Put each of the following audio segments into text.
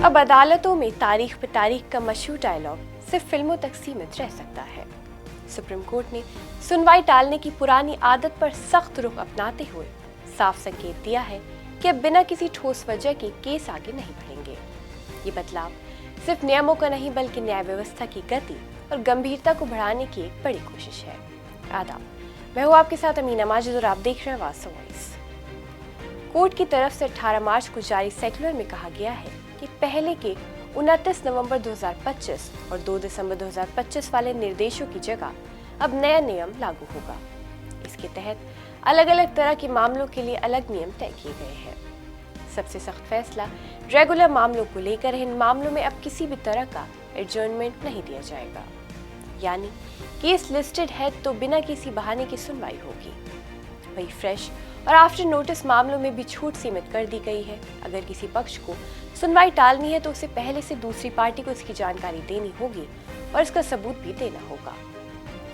अब अदालतों में तारीख पे तारीख का मशहूर डायलॉग सिर्फ फिल्मों तक सीमित रह सकता है। सुप्रीम कोर्ट ने सुनवाई टालने की पुरानी आदत पर सख्त रुख अपनाते हुए साफ संकेत दिया है कि अब बिना किसी ठोस वजह के केस आगे नहीं बढ़ेंगे। ये बदलाव सिर्फ नियमों का नहीं बल्कि न्याय व्यवस्था की गति और गंभीरता को बढ़ाने की एक बड़ी कोशिश है। आदाब, मैं हूँ आपके साथ अमीना माजिद और आप देख रहे हैं वास्तव वॉइस। कोर्ट की तरफ से 18 मार्च को जारी सर्कुलर में कहा गया है कि पहले के 29 नवंबर 2025 और 2 दिसंबर 2025 वाले निर्देशों की जगह अब नया नियम लागू होगा। इसके तहत अलग अलग तरह के मामलों के लिए अलग नियम तय किए गए हैं। सबसे सख्त फैसला रेगुलर मामलों को लेकर इन मामलों में अब किसी भी तरह का एडजर्नमेंट नहीं दिया जाएगा, यानी केस लिस्टेड है तो बिना किसी बहाने की सुनवाई होगी। वही फ्रेश और आफ्टर नोटिस मामलों में भी छूट सीमित कर दी गई है। अगर किसी पक्ष को सुनवाई टालनी है तो उसे पहले से दूसरी पार्टी को इसकी जानकारी देनी होगी और इसका सबूत भी देना होगा।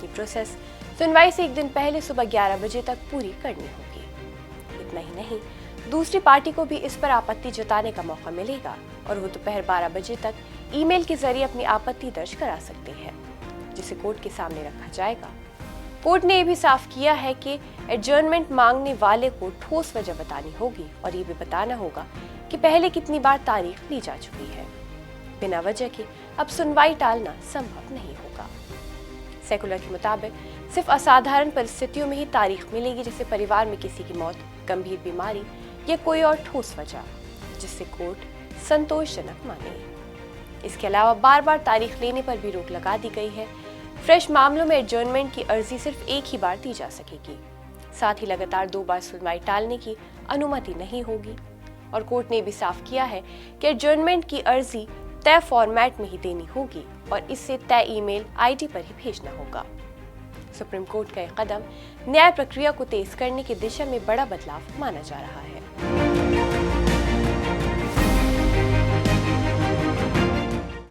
ये प्रोसेस सुनवाई से एक दिन पहले सुबह 11 बजे तक पूरी करनी होगी। इतना ही नहीं, दूसरी पार्टी को भी इस पर आपत्ति जताने का मौका मिलेगा और वो दोपहर 12 बजे तक ईमेल के जरिए अपनी आपत्ति दर्ज करा सकते हैं, जिसे कोर्ट के सामने रखा जाएगा। कोर्ट ने यह भी साफ किया है कि एडजर्नमेंट मांगने वाले को ठोस वजह बतानी होगी और ये भी बताना होगा कि पहले कितनी बार तारीख ली जा चुकी है। बिना वजह के अब सुनवाई टालना संभव नहीं होगा। सर्कुलर के मुताबिक सिर्फ असाधारण परिस्थितियों में ही तारीख मिलेगी, जैसे परिवार में किसी की मौत, गंभीर बीमारी या कोई और ठोस वजह जिससे कोर्ट संतोषजनक माने। इसके अलावा बार बार तारीख लेने पर भी रोक लगा दी गई है। फ्रेश मामलों में एडजर्नमेंट की अर्जी सिर्फ एक ही बार दी जा सकेगी। साथ ही लगातार 2 बार सुनवाई टालने की अनुमति नहीं होगी और कोर्ट ने भी साफ किया है कि एडजर्नमेंट की अर्जी तय फॉर्मेट में ही देनी होगी और इससे तय ईमेल आईडी पर ही भेजना होगा। सुप्रीम कोर्ट का यह कदम न्याय प्रक्रिया को तेज करने की दिशा में बड़ा बदलाव माना जा रहा है।